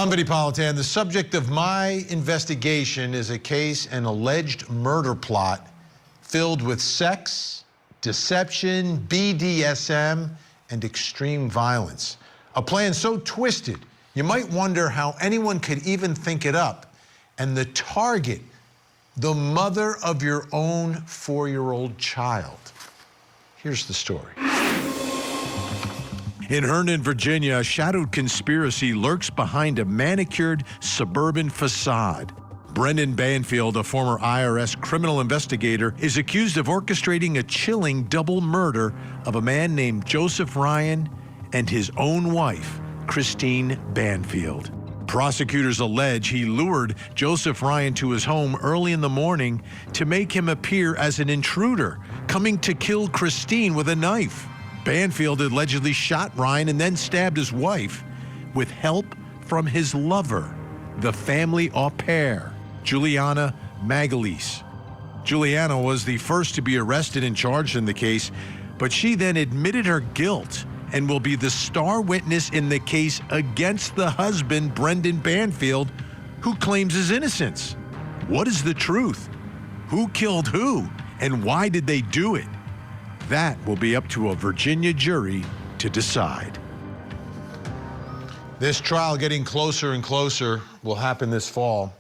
I'm Vinnie Politan. The subject of my investigation is a case, an alleged murder plot filled with sex, deception, BDSM, and extreme violence. A plan so twisted, you might wonder how anyone could even think it up. And the target, the mother of your own 4-year-old child. Here's the story. In Herndon, Virginia, a shadowed conspiracy lurks behind a manicured suburban facade. Brendan Banfield, a former IRS criminal investigator, is accused of orchestrating a chilling double murder of a man named Joseph Ryan and his own wife, Christine Banfield. Prosecutors allege he lured Joseph Ryan to his home early in the morning to make him appear as an intruder, coming to kill Christine with a knife. Banfield allegedly shot Ryan and then stabbed his wife with help from his lover, the family au pair, Juliana Magalhaes. Juliana was the first to be arrested and charged in the case, but she then admitted her guilt and will be the star witness in the case against the husband, Brendan Banfield, who claims his innocence. What is the truth? Who killed who? And why did they do it? That will be up to a Virginia jury to decide. This trial getting closer and closer will happen this fall.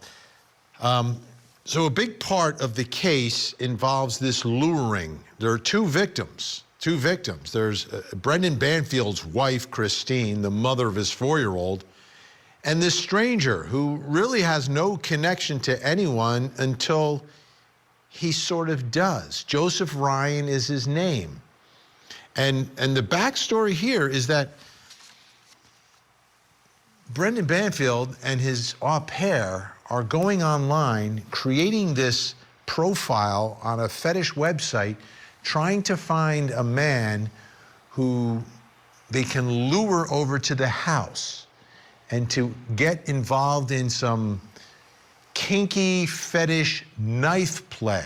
So a big part of the case involves this luring. There are two victims. There's Brendan Banfield's wife, Christine, the mother of his 4-year-old, and this stranger who really has no connection to anyone until he sort of does. Joseph Ryan is his name. And the backstory here is that Brendan Banfield and his au pair are going online, creating this profile on a fetish website, trying to find a man who they can lure over to the house and to get involved in some kinky fetish knife play.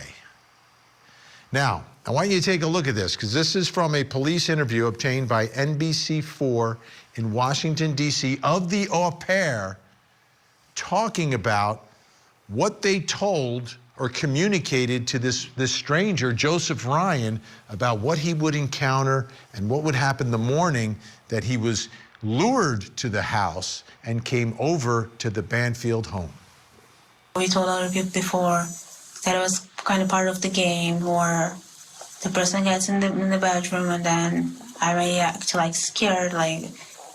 Now, I want you to take a look at this, because this is from a police interview obtained by NBC4 in Washington, D.C. of the au pair, talking about what they told or communicated to this stranger, Joseph Ryan, about what he would encounter and what would happen the morning that he was lured to the house and came over to the Banfield home. We told other people before that it was kind of part of the game where the person gets in the bedroom and then I may act like scared, like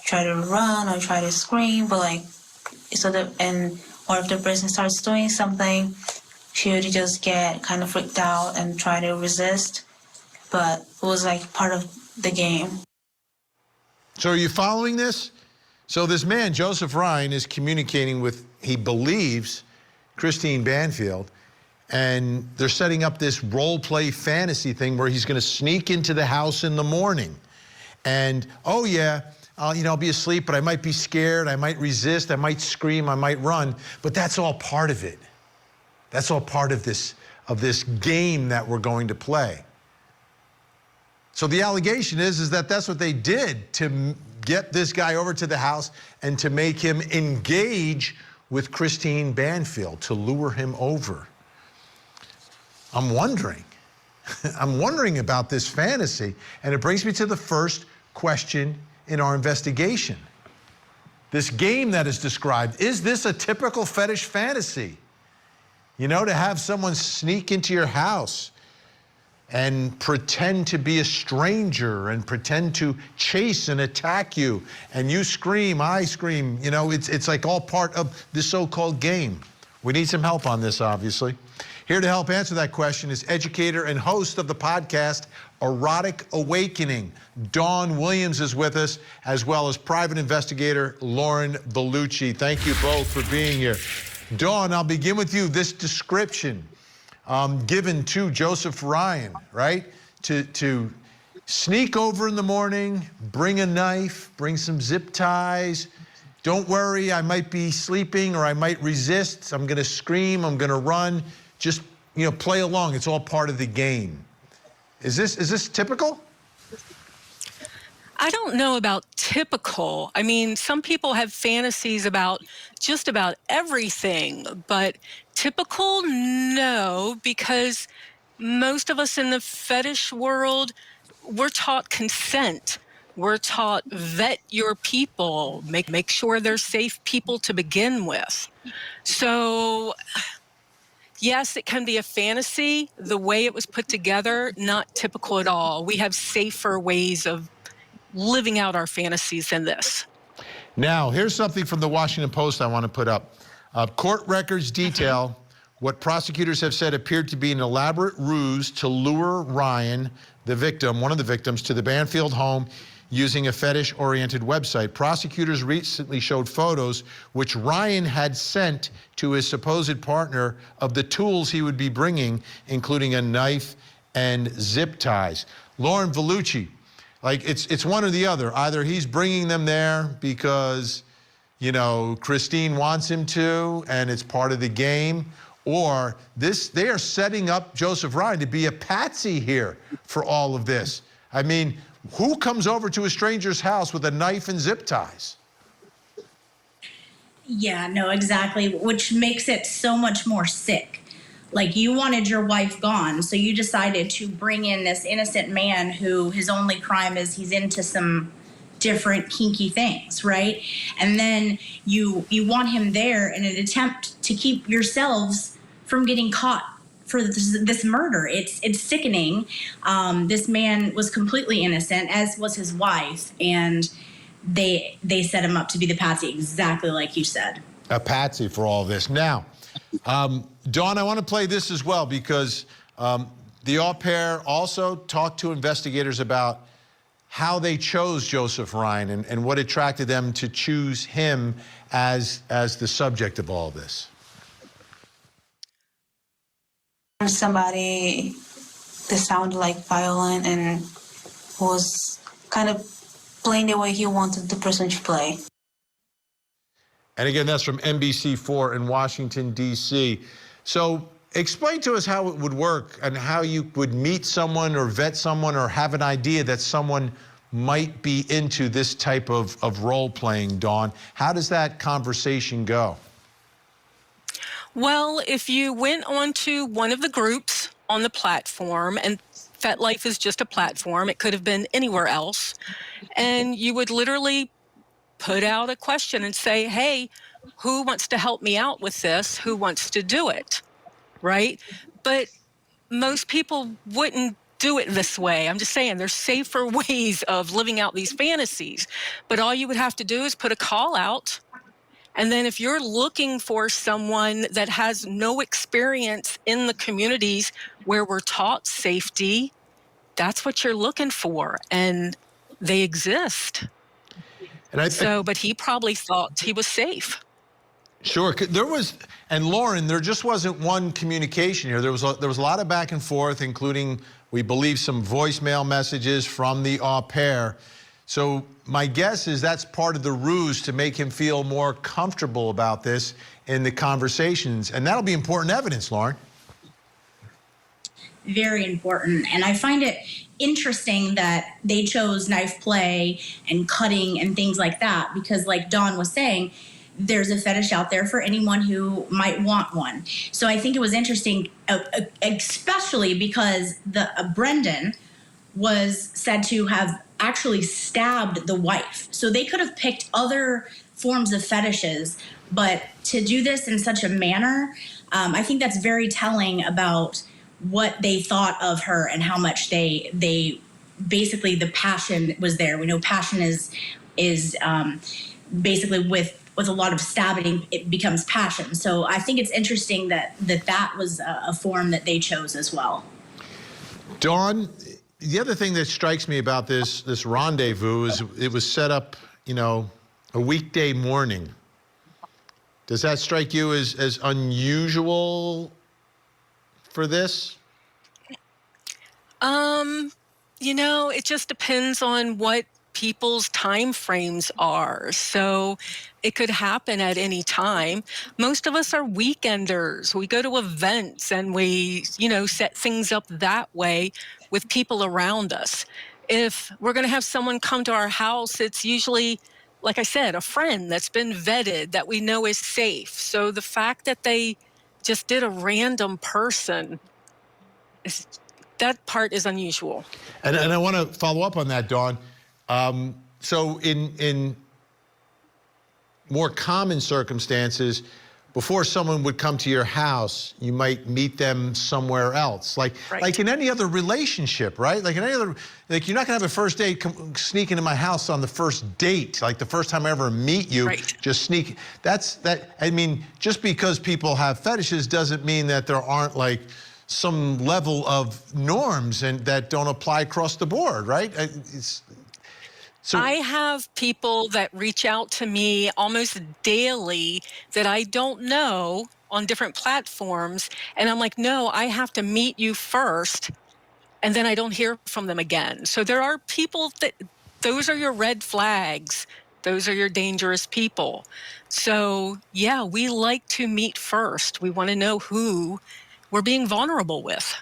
try to run or try to scream, but like, or if the person starts doing something, she would just get kind of freaked out and try to resist, but it was like part of the game. So are you following this? So this man, Joseph Ryan, is communicating with, he believes, Christine Banfield, and they're setting up this role play fantasy thing where he's going to sneak into the house in the morning. And, oh yeah, I'll be asleep, but I might be scared, I might resist, I might scream, I might run, but that's all part of it. That's all part of this game that we're going to play. So the allegation is that that's what they did to get this guy over to the house and to make him engage with Christine Banfield, to lure him over. I'm wondering about this fantasy, and it brings me to the first question in our investigation. This game that is described, is this a typical fetish fantasy? You know, to have someone sneak into your house and pretend to be a stranger and pretend to chase and attack you, and you scream, I scream, you know, it's like all part of the so-called game. We need some help on this, obviously. Here to help answer that question is educator and host of the podcast, Erotic Awakening. Dawn Williams is with us, as well as private investigator Lauren Bellucci. Thank you both for being here. Dawn, I'll begin with you. This description given to Joseph Ryan, right? To sneak over in the morning, bring a knife, bring some zip ties. Don't worry, I might be sleeping or I might resist. I'm gonna scream, I'm gonna run. Just, you know, play along. It's all part of the game. Is this typical? I don't know about typical. I mean, some people have fantasies about just about everything, but typical, no, because most of us in the fetish world, we're taught consent. We're taught vet your people, make sure they're safe people to begin with. So yes, it can be a fantasy. The way it was put together, not typical at all. We have safer ways of living out our fantasies than this. Now, here's something from the Washington Post I want to put up. Court records detail what prosecutors have said appeared to be an elaborate ruse to lure Ryan, the victim, one of the victims, to the Banfield home using a fetish-oriented website. Prosecutors recently showed photos which Ryan had sent to his supposed partner of the tools he would be bringing, including a knife and zip ties. Lauren Vellucci, like it's one or the other. Either he's bringing them there because, you know, Christine wants him to and it's part of the game, or they are setting up Joseph Ryan to be a patsy here for all of this. I mean, who comes over to a stranger's house with a knife and zip ties? Yeah, no, exactly, which makes it so much more sick. Like, you wanted your wife gone, so you decided to bring in this innocent man who his only crime is he's into some different kinky things, right? And then you want him there in an attempt to keep yourselves from getting caught for this murder. It's sickening. This man was completely innocent, as was his wife, and they set him up to be the patsy, exactly like you said. A patsy for all this. Now, Dawn, I want to play this as well because the au pair also talked to investigators about how they chose Joseph Ryan and what attracted them to choose him as the subject of all this. Somebody that sounded like violent and was kind of playing the way he wanted the person to play. And again, that's from NBC4 in Washington, D.C. So explain to us how it would work and how you would meet someone or vet someone or have an idea that someone might be into this type of role-playing, Dawn. How does that conversation go? Well, if you went onto one of the groups on the platform, and FetLife is just a platform, it could have been anywhere else, and you would literally put out a question and say, hey, who wants to help me out with this? Who wants to do it, right? But most people wouldn't do it this way. I'm just saying there's safer ways of living out these fantasies. But all you would have to do is put a call out. And then if you're looking for someone that has no experience in the communities where we're taught safety, that's what you're looking for. And they exist. And but he probably thought he was safe. Sure, there was, and Lauren, there just wasn't one communication here. There was a lot of back and forth, including, we believe, some voicemail messages from the au pair. So my guess is that's part of the ruse to make him feel more comfortable about this in the conversations, and that'll be important evidence, Lauren. Very important, and I find it interesting that they chose knife play and cutting and things like that because, like Dawn was saying, there's a fetish out there for anyone who might want one. So I think it was interesting, especially because Brendan was said to have actually stabbed the wife. So they could have picked other forms of fetishes, but to do this in such a manner, I think that's very telling about what they thought of her and how much they basically, the passion was there. We know passion is basically with a lot of stabbing, it becomes passion. So I think it's interesting that was a form that they chose as well. Dawn, the other thing that strikes me about this rendezvous is it was set up, you know, a weekday morning. Does that strike you as unusual for this? You know, it just depends on what people's time frames are. So it could happen at any time. Most of us are weekenders. We go to events and we, you know, set things up that way with people around us. If we're going to have someone come to our house, it's usually, like I said, a friend that's been vetted, that we know is safe. So the fact that they just did a random person, that part is unusual. And I want to follow up on that, Dawn. So in more common circumstances, before someone would come to your house, you might meet them somewhere else, like in any other relationship, right? Like in any other, like you're not gonna have a first date sneak into my house on the first date, like the first time I ever meet you, just sneak. I mean, just because people have fetishes doesn't mean that there aren't like some level of norms and that don't apply across the board, right? So I have people that reach out to me almost daily that I don't know on different platforms. And I'm like, no, I have to meet you first. And then I don't hear from them again. So there are people that, those are your red flags. Those are your dangerous people. So yeah, we like to meet first. We want to know who we're being vulnerable with.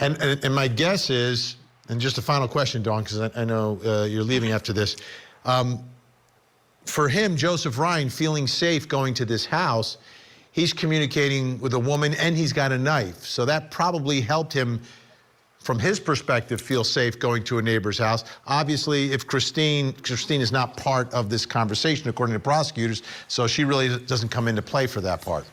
And my guess is, and just a final question, Dawn, because I know you're leaving after this. For him, Joseph Ryan, feeling safe going to this house, he's communicating with a woman and he's got a knife. So that probably helped him, from his perspective, feel safe going to a neighbor's house. Obviously, if Christine is not part of this conversation, according to prosecutors, so she really doesn't come into play for that part.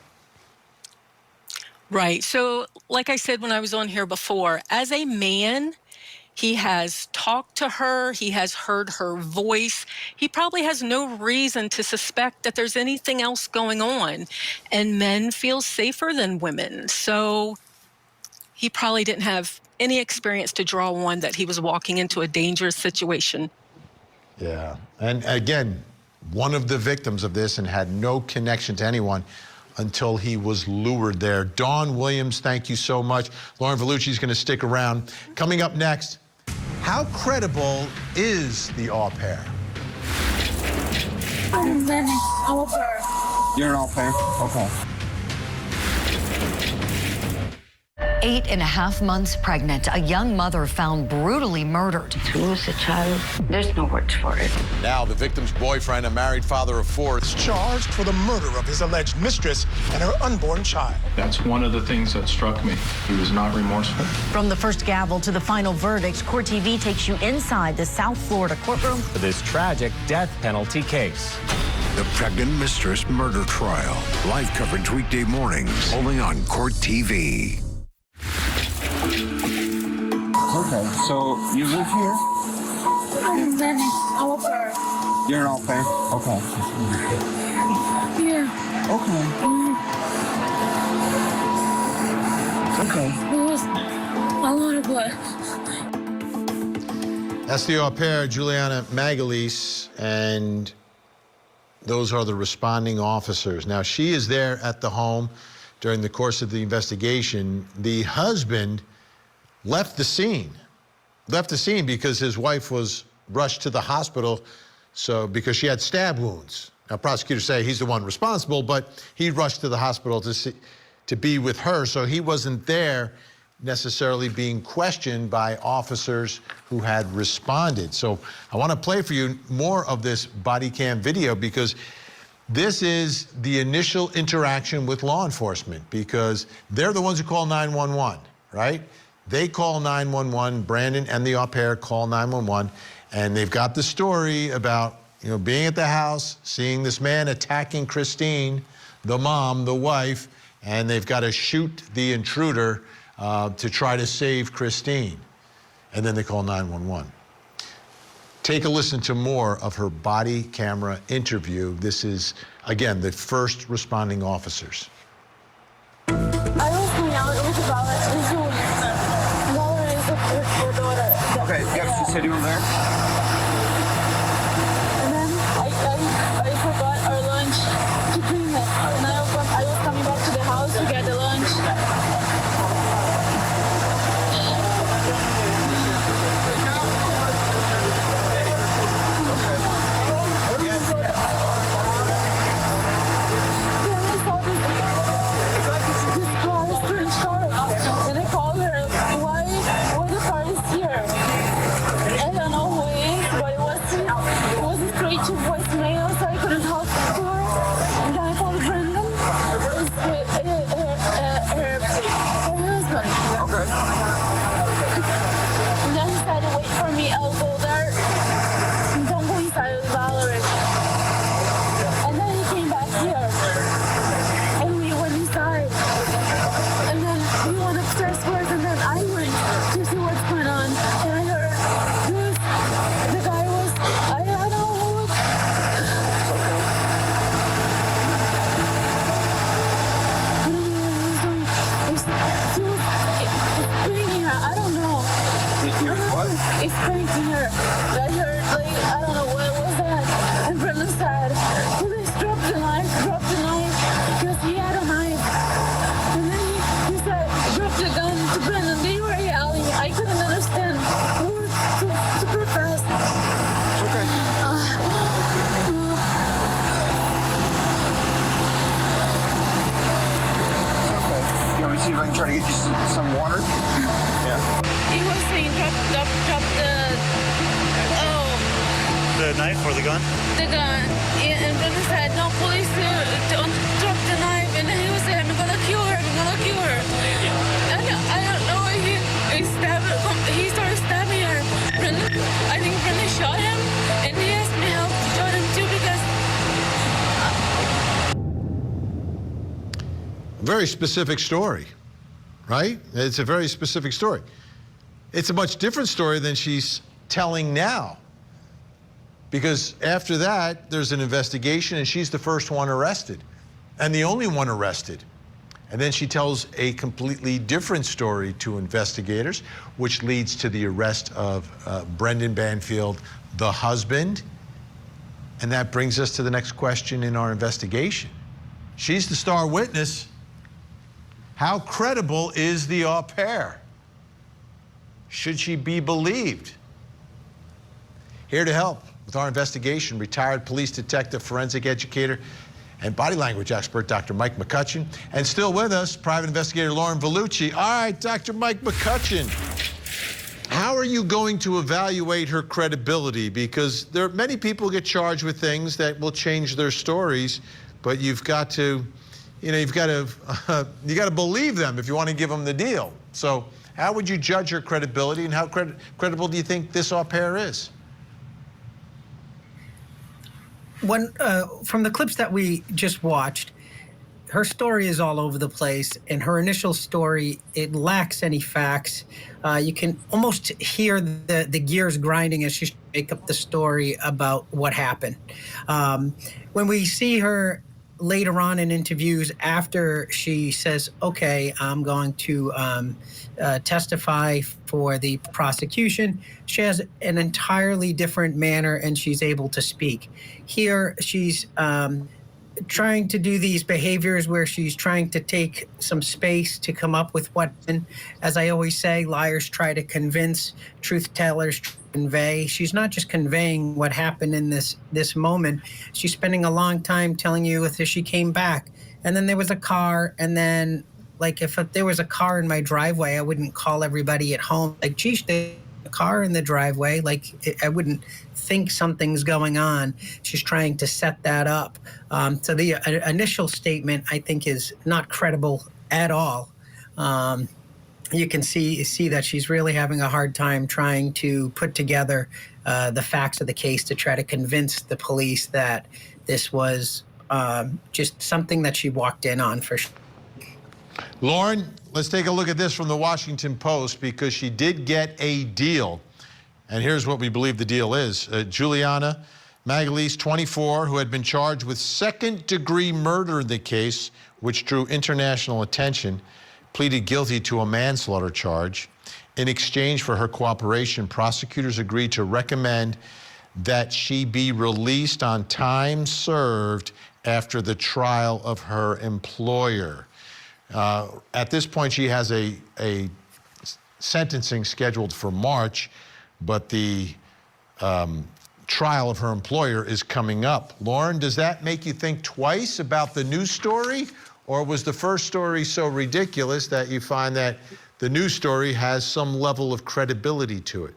Right. So like I said when I was on here before, as a man, he has talked to her, he has heard her voice. He probably has no reason to suspect that there's anything else going on. And men feel safer than women. So he probably didn't have any experience to draw on that he was walking into a dangerous situation. Yeah. And again, one of the victims of this and had no connection to anyone until he was lured there. Dawn Williams, thank you so much. Lauren Vellucci is going to stick around. Coming up next, how credible is the au pair? I'm Vinnie. I'm au pair. You're an au pair? Okay. 8.5 months pregnant, a young mother found brutally murdered. To lose a child, there's no words for it. Now the victim's boyfriend, a married father of 4, is charged for the murder of his alleged mistress and her unborn child. That's one of the things that struck me. He was not remorseful. From the first gavel to the final verdict, Court TV takes you inside the South Florida courtroom for this tragic death penalty case. The pregnant mistress murder trial. Live coverage weekday mornings, only on Court TV. Okay, so you live here? I'm Vinnie. I'm au pair. You're an au pair? Okay. Yeah. Okay. Okay. It was a lot of blood. That's the au pair, Juliana Magalhaes, and those are the responding officers. Now, she is there at the home during the course of the investigation. The husband left the scene because his wife was rushed to the hospital because she had stab wounds. Now, prosecutors say he's the one responsible, but he rushed to the hospital to be with her, so he wasn't there necessarily being questioned by officers who had responded. So I want to play for you more of this body cam video because this is the initial interaction with law enforcement, because they're the ones who call 911, right? They call 911, Brandon and the au pair call 911, and they've got the story about, being at the house, seeing this man attacking Christine, the mom, the wife, and they've got to shoot the intruder to try to save Christine. And then they call 911. Take a listen to more of her body camera interview. This is, again, the first responding officers. I was coming out. It was about Okay, yep, she said you were there? And then I forgot our lunch to bring it. And I was coming back to the house to get the lunch. And I called her, why the car is here? And then explained to her. I heard, like, I don't know what was that. And Brendan said, police drop the knife, because he had a knife. And then he said, drop the gun to Brendan. They were yelling. I couldn't understand. We were super fast. Okay. You want me to see if I can try to get you some water? Yeah. He was saying, drop the knife or the gun? the gun. And Brendan said, no, police, don't drop the knife. And then he was saying, I'm gonna kill her, I'm gonna kill her. And I don't know, he started stabbing her. I think Brendan shot him, and he asked me how to shot him too, because Very specific story, right? It's a very specific story. It's a much different story than she's telling now. Because after that, there's an investigation and she's the first one arrested and the only one arrested. And then she tells a completely different story to investigators, which leads to the arrest of Brendan Banfield, the husband. And that brings us to the next question in our investigation. She's the star witness. How credible is the au pair? Should she be believed? Here to help with our investigation, retired police detective, forensic educator, and body language expert, Dr. Mike McCutcheon. And still with us, private investigator Lauren Vellucci. All right, Dr. Mike McCutcheon, how are you going to evaluate her credibility? Because there are many people get charged with things that will change their stories, but you've got to, you got to believe them if you want to give them the deal. So how would you judge her credibility, and how credible do you think this au pair is? From the clips that we just watched, her story is all over the place. In her initial story, it lacks any facts. You can almost hear the gears grinding as she makes up the story about what happened. When we see her later on in interviews, after she says, okay, I'm going to testify for the prosecution, she has an entirely different manner and she's able to speak. Here, she's trying to do these behaviors where she's trying to take some space to come up with what, as I always say, liars try to convince, truth tellers convey. She's not just conveying what happened in this moment. She's spending a long time telling you if she came back, and then there was a car, and then like if there was a car in my driveway, I wouldn't call everybody at home like, geez, there's a car in the driveway. Like I wouldn't think something's going on. She's trying to set that up. So the initial statement, I think, is not credible at all. You can see that she's really having a hard time trying to put together the facts of the case to try to convince the police that this was just something that she walked in on for sure. Lauren, let's take a look at this from the Washington Post, because she did get a deal. And here's what we believe the deal is. Juliana Magalhaes, 24, who had been charged with second-degree murder in the case, which drew international attention, pleaded guilty to a manslaughter charge. In exchange for her cooperation, prosecutors agreed to recommend that she be released on time served after the trial of her employer. At this point, she has a sentencing scheduled for March, but the trial of her employer is coming up. Lauren, does that make you think twice about the news story? Or was the first story so ridiculous that you find that the news story has some level of credibility to it?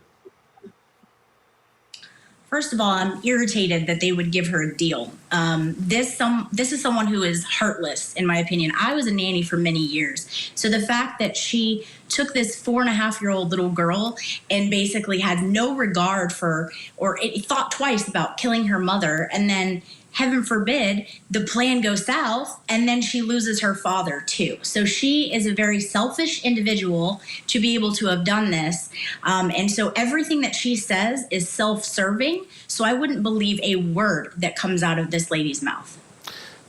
First of all, I'm irritated that they would give her a deal. This is someone who is heartless, in my opinion. I was a nanny for many years. So the fact that she took this 4.5-year-old little girl and basically had no regard for, or thought twice about killing her mother, and then heaven forbid, the plan goes south, and then she loses her father too. So she is a very selfish individual to be able to have done this. And so everything that she says is self-serving. So I wouldn't believe a word that comes out of this lady's mouth.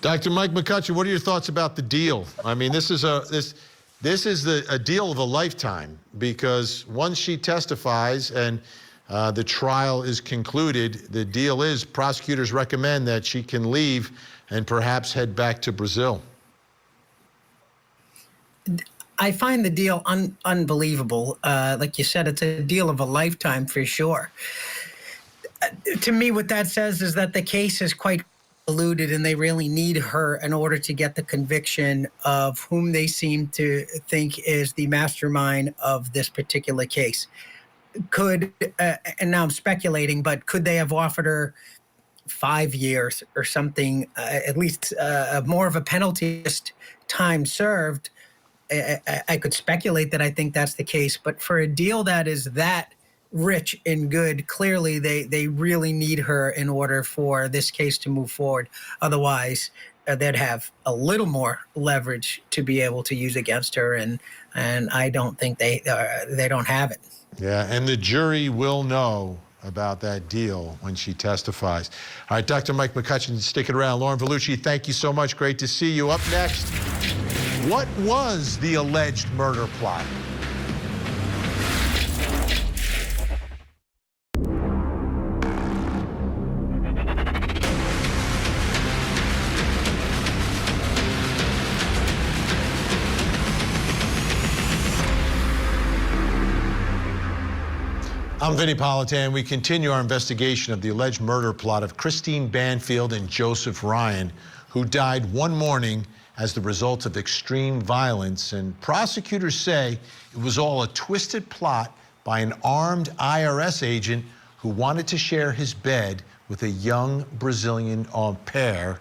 Dr. Mike McCutcheon, what are your thoughts about the deal? I mean, this is a deal of a lifetime, because once she testifies, and The trial is concluded. The deal is prosecutors recommend that she can leave and perhaps head back to Brazil. I find the deal unbelievable. Like you said, it's a deal of a lifetime for sure. To me, what that says is that the case is quite diluted and they really need her in order to get the conviction of whom they seem to think is the mastermind of this particular case. Could, and now I'm speculating, but could they have offered her 5 years or something, at least more of a penalty, just time served? I could speculate that I think that's the case, but for a deal that is that rich and good, clearly they really need her in order for this case to move forward. Otherwise, they'd have a little more leverage to be able to use against her, and I don't think they don't have it. Yeah, and the jury will know about that deal when she testifies. All right, Dr. Mike McCutcheon, stick it around. Lauren Vellucci, thank you so much. Great to see you. Up next, what was the alleged murder plot? I'm Vinnie Politan. We continue our investigation of the alleged murder plot of Christine Banfield and Joseph Ryan, who died one morning as the result of extreme violence. And prosecutors say it was all a twisted plot by an armed IRS agent who wanted to share his bed with a young Brazilian au pair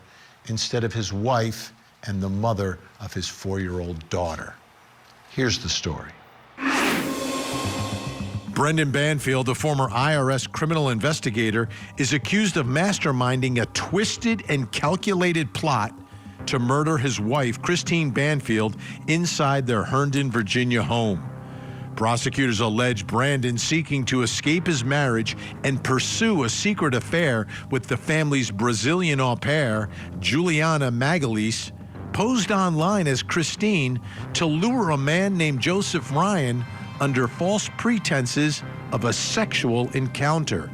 instead of his wife and the mother of his 4-year-old daughter. Here's the story. Brendan Banfield, a former IRS criminal investigator, is accused of masterminding a twisted and calculated plot to murder his wife, Christine Banfield, inside their Herndon, Virginia home. Prosecutors allege Brandon, seeking to escape his marriage and pursue a secret affair with the family's Brazilian au pair, Juliana Magalhaes, posed online as Christine to lure a man named Joseph Ryan under false pretenses of a sexual encounter.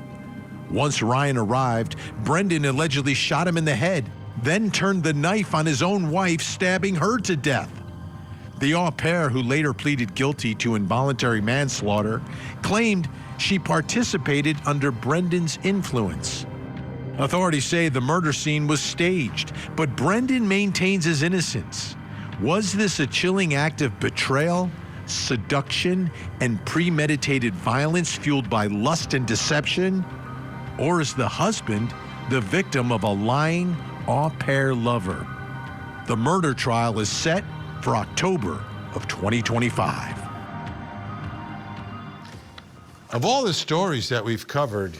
Once Ryan arrived, Brendan allegedly shot him in the head, then turned the knife on his own wife, stabbing her to death. The au pair, who later pleaded guilty to involuntary manslaughter, claimed she participated under Brendan's influence. Authorities say the murder scene was staged, but Brendan maintains his innocence. Was this a chilling act of betrayal, seduction, and premeditated violence fueled by lust and deception? Or is the husband the victim of a lying au pair lover? The murder trial is set for October of 2025. Of all the stories that we've covered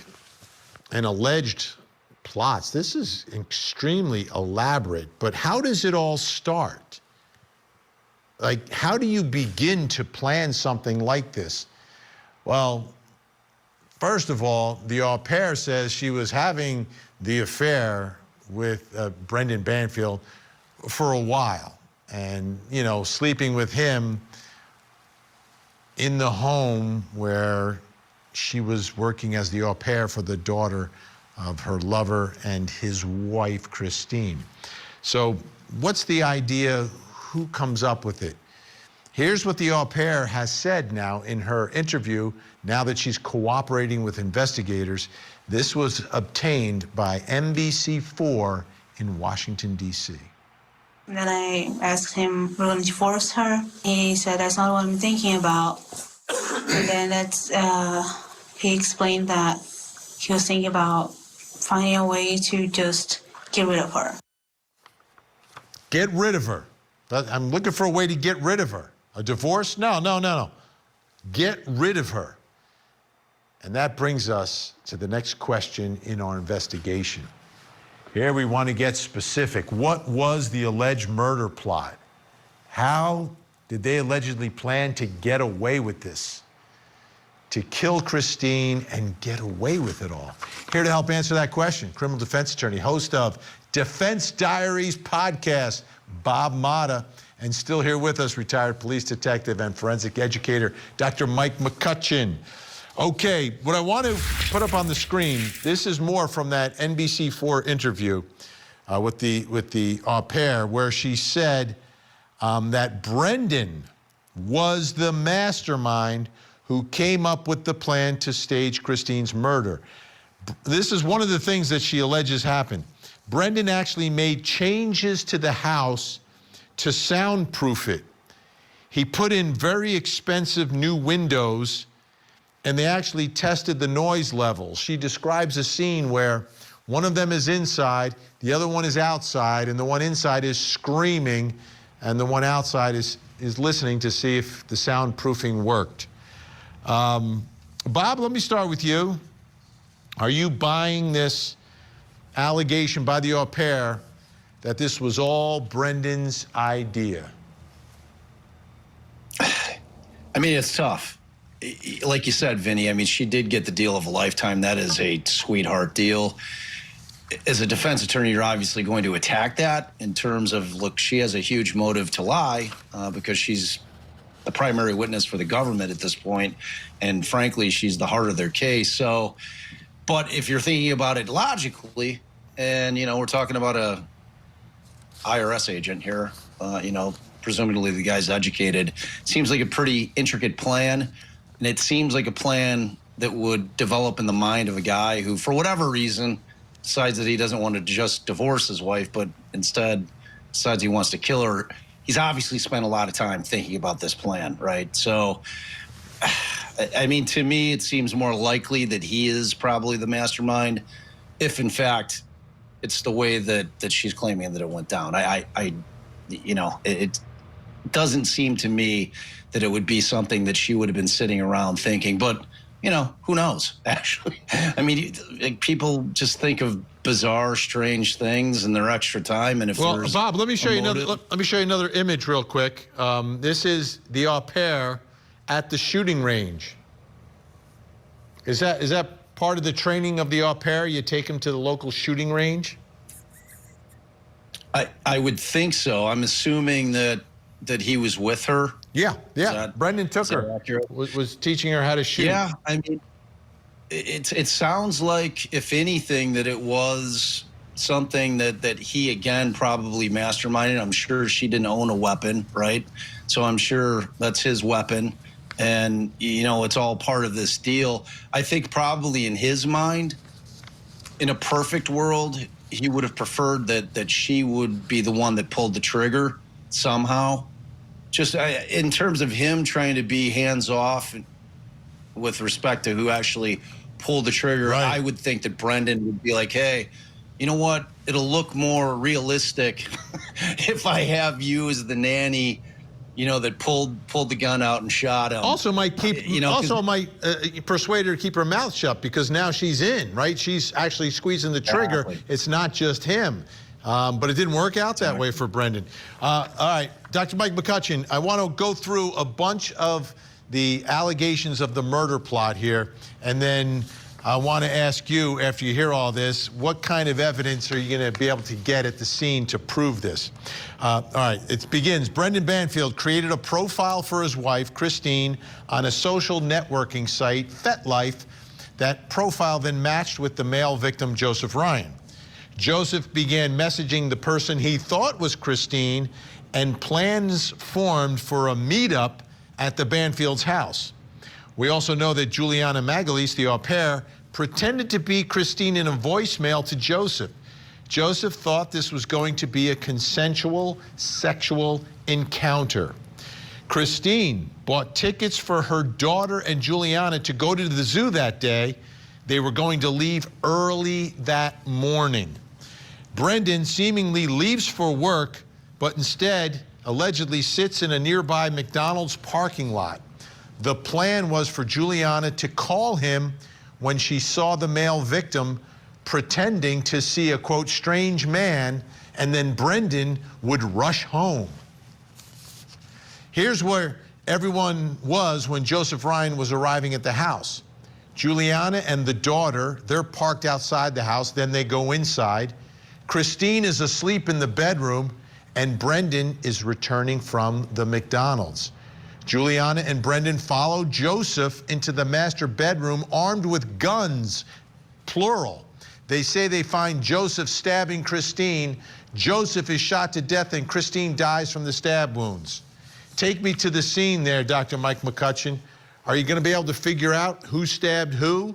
and alleged plots, this is extremely elaborate, but how does it all start? Like, how do you begin to plan something like this? Well, first of all, the au pair says she was having the affair with Brendan Banfield for a while, and, you know, sleeping with him in the home where she was working as the au pair for the daughter of her lover and his wife, Christine. So what's the idea? Who comes up with it? Here's what the au pair has said now in her interview, now that she's cooperating with investigators. This was obtained by NBC4 in Washington, D.C. Then I asked him, we're going to divorce her? He said, that's not what I'm thinking about. And then he explained that he was thinking about finding a way to just get rid of her. Get rid of her. I'm looking for a way to get rid of her. A divorce? No. Get rid of her. And that brings us to the next question in our investigation. Here we want to get specific. What was the alleged murder plot? How did they allegedly plan to get away with this? To kill Christine and get away with it all? Here to help answer that question, criminal defense attorney, host of Defense Diaries podcast, Bob Mata, and still here with us, retired police detective and forensic educator, Dr. Mike McCutcheon. Okay, what I want to put up on the screen, this is more from that NBC4 interview with the au pair, where she said that Brendan was the mastermind who came up with the plan to stage Christine's murder. This is one of the things that she alleges happened. Brendan actually made changes to the house to soundproof it. He put in very expensive new windows, and they actually tested the noise levels. She describes a scene where one of them is inside, the other one is outside, and the one inside is screaming, and the one outside is listening to see if the soundproofing worked. Bob, let me start with you. Are you buying this allegation by the au pair that this was all Brendan's idea? I mean, it's tough. Like you said, Vinny, I mean, she did get the deal of a lifetime. That is a sweetheart deal. As a defense attorney, you're obviously going to attack that in terms of, look, she has a huge motive to lie because she's the primary witness for the government at this point, and frankly, she's the heart of their case. So, but if you're thinking about it logically, and, you know, we're talking about a IRS agent here, you know, presumably the guy's educated, seems like a pretty intricate plan. And it seems like a plan that would develop in the mind of a guy who, for whatever reason, decides that he doesn't want to just divorce his wife, but instead decides he wants to kill her. He's obviously spent a lot of time thinking about this plan, right? So, I mean, to me, it seems more likely that he is probably the mastermind, if in fact it's the way that she's claiming that it went down. You know, it doesn't seem to me that it would be something that she would have been sitting around thinking, but, you know, who knows, actually. I mean, people just think of bizarre, strange things in their extra time, and if there's Bob, let me show you motive... let me show you another image real quick. This is the au pair at the shooting range. Is that part of the training of the au pair? You take him to the local shooting range? I would think so. I'm assuming that he was with her. Yeah. Brendan took her. Was teaching her how to shoot. Yeah, I mean, it sounds like, if anything, that it was something that he, again, probably masterminded. I'm sure she didn't own a weapon, right? So I'm sure that's his weapon. And, you know, it's all part of this deal. I think probably in his mind, in a perfect world, he would have preferred that she would be the one that pulled the trigger somehow. Just in terms of him trying to be hands-off with respect to who actually pulled the trigger, right. I would think that Brendan would be like, hey, you know what? It'll look more realistic if I have you as the nanny, you know, that pulled the gun out and shot him. Also might persuade her to keep her mouth shut, because now she's in, right? She's actually squeezing the trigger. Exactly. It's not just him. But it didn't work out that way for Brendan. All right, Dr. Mike McCutcheon, I want to go through a bunch of the allegations of the murder plot here, and then I want to ask you, after you hear all this, what kind of evidence are you going to be able to get at the scene to prove this? All right, it begins. Brendan Banfield created a profile for his wife, Christine, on a social networking site, FetLife. That profile then matched with the male victim, Joseph Ryan. Joseph began messaging the person he thought was Christine, and plans formed for a meetup at the Banfield's house. We also know that Juliana Magalhaes, the au pair, pretended to be Christine in a voicemail to Joseph. Joseph thought this was going to be a consensual sexual encounter. Christine bought tickets for her daughter and Juliana to go to the zoo that day. They were going to leave early that morning. Brendan seemingly leaves for work, but instead allegedly sits in a nearby McDonald's parking lot. The plan was for Juliana to call him when she saw the male victim pretending to see a, quote, strange man, and then Brendan would rush home. Here's where everyone was when Joseph Ryan was arriving at the house. Juliana and the daughter, they're parked outside the house, then they go inside. Christine is asleep in the bedroom, and Brendan is returning from the McDonald's. Juliana and Brendan follow Joseph into the master bedroom armed with guns, plural. They say they find Joseph stabbing Christine. Joseph is shot to death and Christine dies from the stab wounds. Take me to the scene there, Dr. Mike McCutcheon. Are you going to be able to figure out who stabbed who?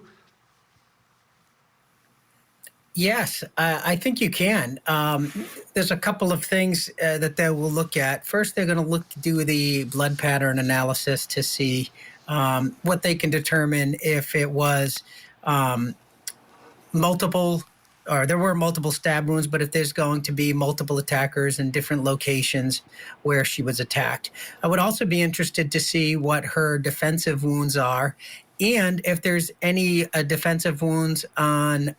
Yes, I think you can. There's a couple of things that they will look at. First, they're going to do the blood pattern analysis to see what they can determine if it was multiple, or there were multiple stab wounds, but if there's going to be multiple attackers in different locations where she was attacked. I would also be interested to see what her defensive wounds are, and if there's any defensive wounds on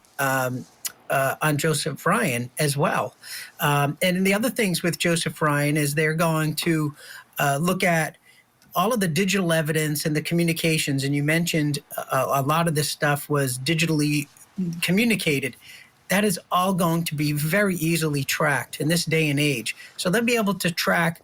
Joseph Ryan as well. And the other things with Joseph Ryan is they're going to look at all of the digital evidence and the communications. And you mentioned a lot of this stuff was digitally communicated. That is all going to be very easily tracked in this day and age. So they'll be able to track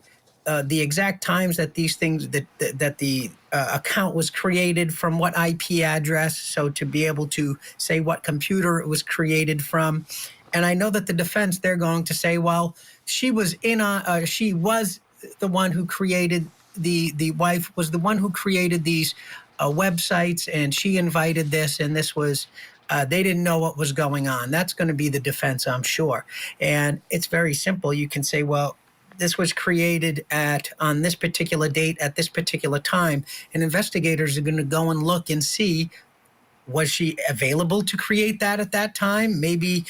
the exact times that these things, that the account was created, from what IP address, so to be able to say what computer it was created from. And I know that the defense, they're going to say, well, she was she was the one who created, the wife was the one who created these websites, and she invited this, and this was, they didn't know what was going on. That's going to be the defense, I'm sure. And it's very simple. You can say, well, this was created on this particular date at this particular time, and investigators are going to go and look and see, was she available to create that at that time? Maybe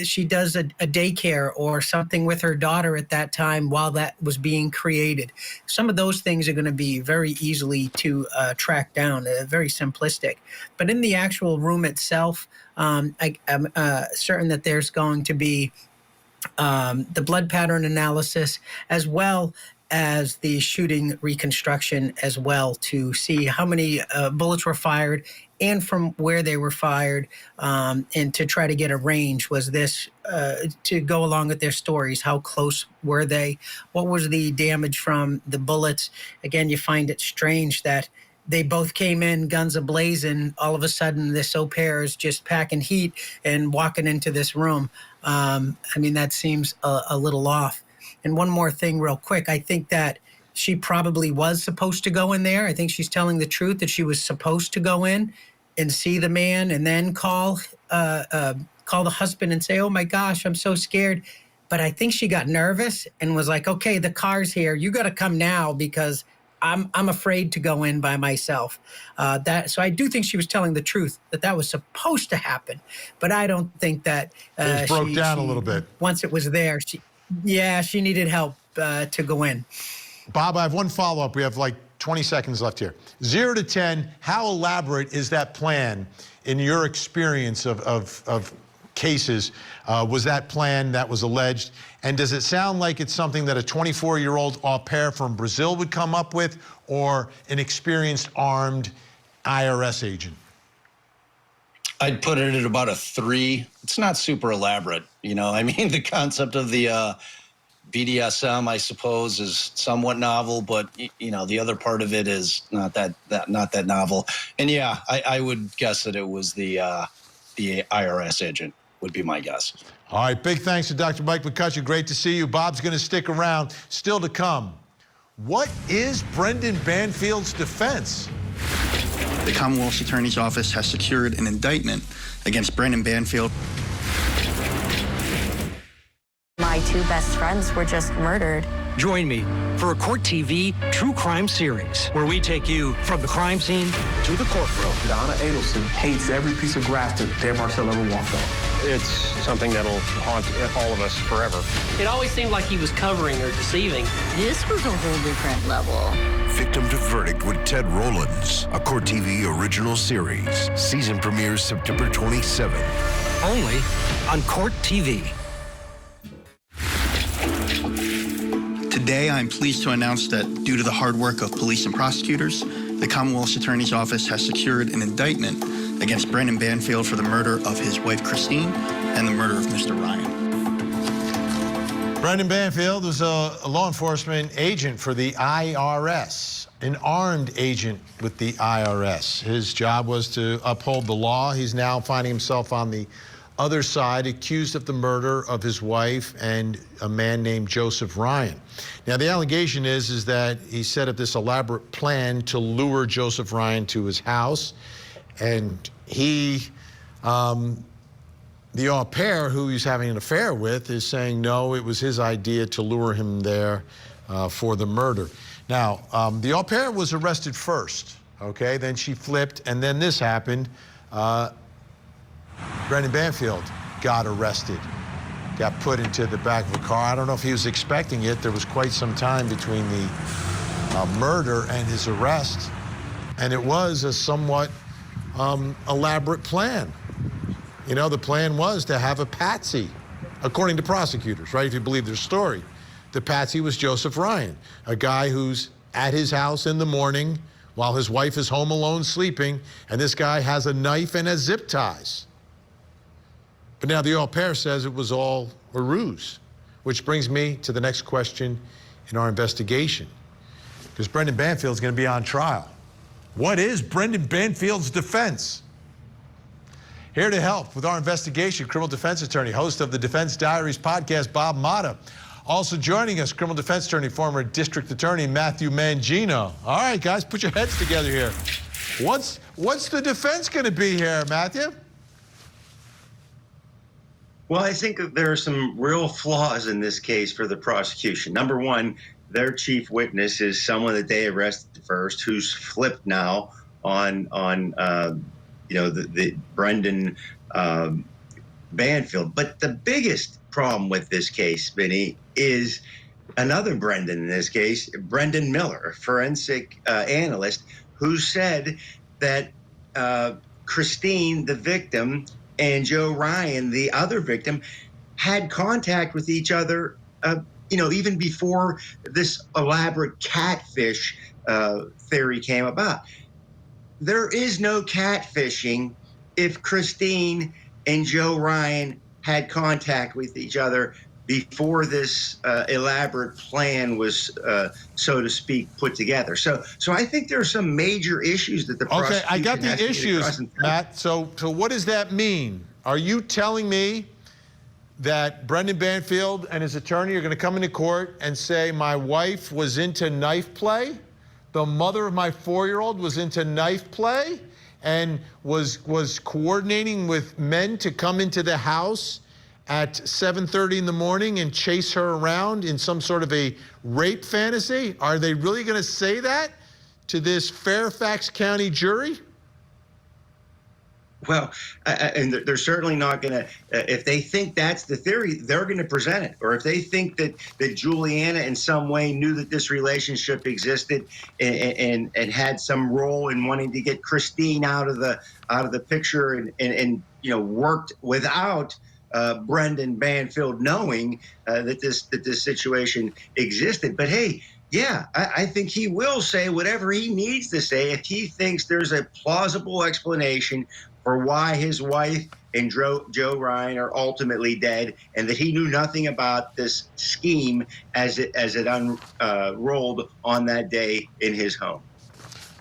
she does a daycare or something with her daughter at that time while that was being created. Some of those things are going to be very easily to track down, very simplistic. But in the actual room itself, I'm certain that there's going to be the blood pattern analysis, as well as the shooting reconstruction as well, to see how many bullets were fired and from where they were fired, and to try to get a range. Was this to go along with their stories? How close were they? What was the damage from the bullets? Again, you find it strange that they both came in guns a-blazing. All of a sudden, this au pair is just packing heat and walking into this room. I mean, that seems a little off. And one more thing real quick. I think that she probably was supposed to go in there. I think she's telling the truth, that she was supposed to go in and see the man and then call the husband and say, oh my gosh, I'm so scared. But I think she got nervous and was like, okay, the car's here. You got to come now because I'm afraid to go in by myself. So I do think she was telling the truth, that was supposed to happen. But I don't think that it broke down a little bit. Once it was there, she needed help to go in. Bob, I have one follow-up. We have like 20 seconds left here. 0 to 10, how elaborate is that plan in your experience of cases? Was that plan that was alleged? And does it sound like it's something that a 24-year-old au pair from Brazil would come up with, or an experienced armed IRS agent? I'd put it at about a 3. It's not super elaborate, you know. I mean, the concept of the BDSM, I suppose, is somewhat novel, but you know, the other part of it is not that novel. And yeah, I would guess that it was the IRS agent, would be my guess. All right, big thanks to Dr. Mike McCutcheon. Great to see you. Bob's going to stick around. Still to come, what is Brendan Banfield's defense? The Commonwealth's Attorney's Office has secured an indictment against Brendan Banfield. My 2 best friends were just murdered. Join me for a Court TV true crime series where we take you from the crime scene to the courtroom. Donna Adelson hates every piece of grass that Dan Marcel ever walked on. It's something that'll haunt all of us forever. It always seemed like he was covering or deceiving. This was a whole different level. Victim to Verdict with Ted Rowlands, a Court TV original series. Season premieres September 27th. Only on Court TV. Today, I'm pleased to announce that due to the hard work of police and prosecutors, the Commonwealth's Attorney's Office has secured an indictment against Brendan Banfield for the murder of his wife, Christine, and the murder of Mr. Ryan. Brendan Banfield was a law enforcement agent for the IRS, an armed agent with the IRS. His job was to uphold the law. He's now finding himself on the other side, accused of the murder of his wife and a man named Joseph Ryan. Now, the allegation is that he set up this elaborate plan to lure Joseph Ryan to his house, and he, the au pair who he's having an affair with, is saying no, it was his idea to lure him there for the murder. Now, the au pair was arrested first, okay? Then she flipped, and then this happened. Brendan Banfield got arrested, got put into the back of a car. I don't know if he was expecting it. There was quite some time between the murder and his arrest, and it was a somewhat elaborate plan. You know, the plan was to have a patsy, according to prosecutors, right, if you believe their story. The patsy was Joseph Ryan, a guy who's at his house in the morning while his wife is home alone sleeping, and this guy has a knife and has zip ties. But now the au pair says it was all a ruse, which brings me to the next question in our investigation, because Brendan Banfield's going to be on trial. What is Brendan Banfield's defense? Here to help with our investigation, criminal defense attorney, host of the Defense Diaries podcast, Bob Motta. Also joining us, criminal defense attorney, former district attorney, Matthew Mangino. All right, guys, put your heads together here. What's the defense going to be here, Matthew? Well, I think that there are some real flaws in this case for the prosecution. Number one, their chief witness is someone that they arrested first, who's flipped now on the Brendan Banfield. But the biggest problem with this case, Vinny, is another Brendan in this case, Brendan Miller, a forensic analyst, who said that Christine, the victim, and Joe Ryan, the other victim, had contact with each other, even before this elaborate catfish theory came about. There is no catfishing if Christine and Joe Ryan had contact with each other before this elaborate plan was, so to speak, put together. So I think there are some major issues that the prosecution I got the has to get issues, across. Matt. So what does that mean? Are you telling me that Brendan Banfield and his attorney are going to come into court and say my wife was into knife play, the mother of my 4-year-old was into knife play, and was coordinating with men to come into the house at 7:30 in the morning and chase her around in some sort of a rape fantasy? Are they really going to say that to this Fairfax County jury? Well, and they're certainly not going to, if they think that's the theory, they're going to present it. Or if they think that Juliana in some way knew that this relationship existed and had some role in wanting to get Christine out of the picture and worked without Brendan Banfield knowing that this situation existed. But hey, yeah, I think he will say whatever he needs to say if he thinks there's a plausible explanation for why his wife and Joe Ryan are ultimately dead, and that he knew nothing about this scheme as it unrolled on that day in his home.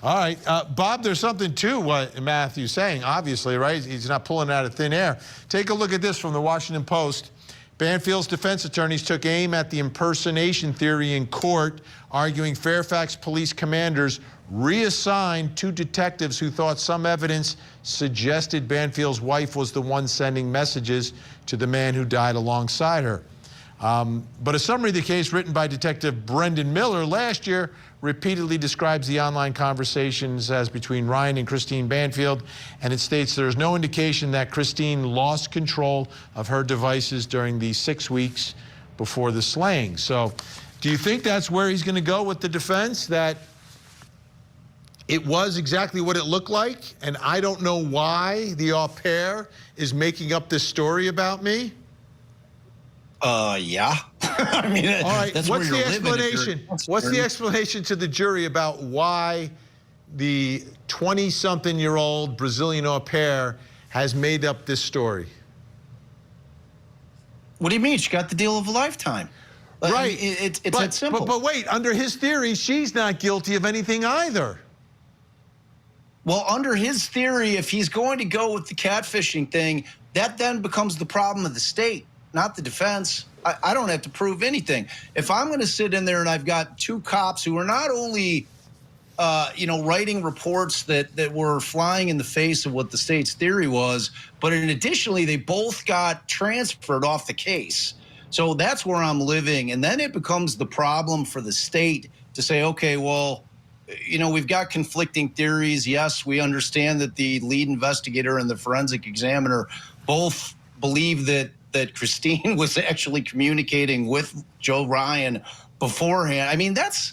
All right, Bob, there's something to what Matthew's saying, obviously, right? He's not pulling it out of thin air. Take a look at this from the Washington Post. Banfield's defense attorneys took aim at the impersonation theory in court, arguing Fairfax police commanders reassigned 2 detectives who thought some evidence suggested Banfield's wife was the one sending messages to the man who died alongside her. But a summary of the case written by Detective Brendan Miller last year repeatedly describes the online conversations as between Ryan and Christine Banfield, and it states there is no indication that Christine lost control of her devices during the 6 weeks before the slaying. So do you think that's where he's going to go with the defense, that it was exactly what it looked like, and I don't know why the au pair is making up this story about me? Yeah. I mean, all right, that's what's where the you're living explanation? What's the explanation to the jury about why the 20-something-year-old Brazilian au pair has made up this story? What do you mean? She got the deal of a lifetime. Right. It's that simple. But wait, under his theory, she's not guilty of anything either. Well, under his theory, if he's going to go with the catfishing thing, that then becomes the problem of the state, not the defense. I don't have to prove anything. If I'm going to sit in there and I've got two cops who are not only, writing reports that were flying in the face of what the state's theory was, but additionally, they both got transferred off the case. So that's where I'm living. And then it becomes the problem for the state to say, okay, well, we've got conflicting theories. Yes, we understand that the lead investigator and the forensic examiner both believe that Christine was actually communicating with Joe Ryan beforehand. I mean, that's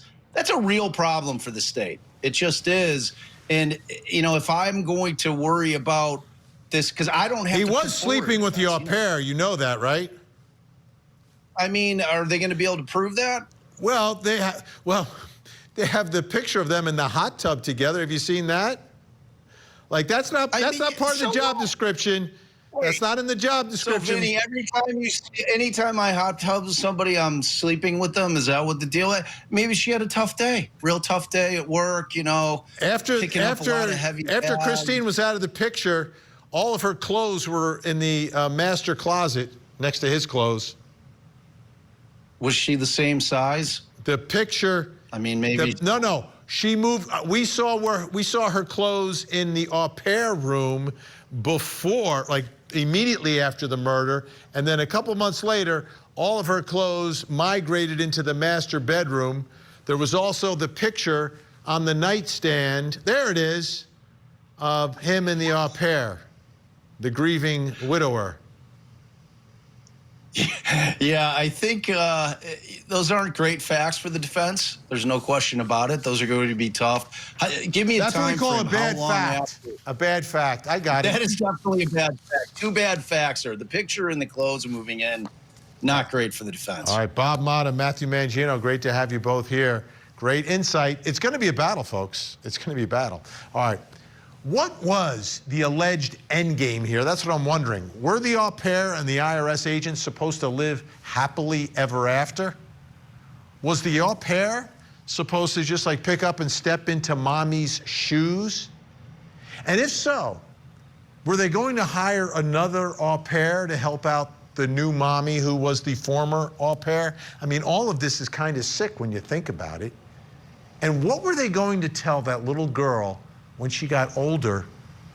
a real problem for the state. It just is. And, if I'm going to worry about this, because I don't have He to was sleeping with the au pair. You know that, right? I mean, are they going to be able to prove that? Well, they have the picture of them in the hot tub together. Have you seen that? Like, that's not part of the job description. Wait, that's not in the job description. So, Vinny, anytime I hot tub with somebody, I'm sleeping with them. Is that what the deal is? Maybe she had a tough day, real tough day at work, After bags. Christine was out of the picture, all of her clothes were in the master closet next to his clothes. Was she the same size? The picture. I mean, maybe. No. She moved. We saw her clothes in the au pair room before, like immediately after the murder, and then a couple months later, all of her clothes migrated into the master bedroom. There was also the picture on the nightstand. There it is, of him and the au pair, the grieving widower. Yeah, I think those aren't great facts for the defense. There's no question about it. Those are going to be tough. Give me a That's time what we call frame. a bad fact. A bad fact. I got it. That is definitely a bad fact. Two bad facts are the picture and the clothes moving in. Not great for the defense. All right, Bob Mott and Matthew Mangino, great to have you both here. Great insight. It's going to be a battle, folks. It's going to be a battle. All right. What was the alleged end game here? That's what I'm wondering. Were the au pair and the IRS agents supposed to live happily ever after? Was the au pair supposed to just like pick up and step into mommy's shoes? And if so, were they going to hire another au pair to help out the new mommy who was the former au pair? I mean, all of this is kind of sick when you think about it. And what were they going to tell that little girl when she got older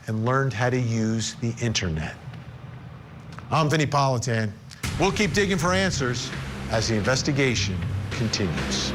and learned how to use the internet? I'm Vinnie Politan. We'll keep digging for answers as the investigation continues.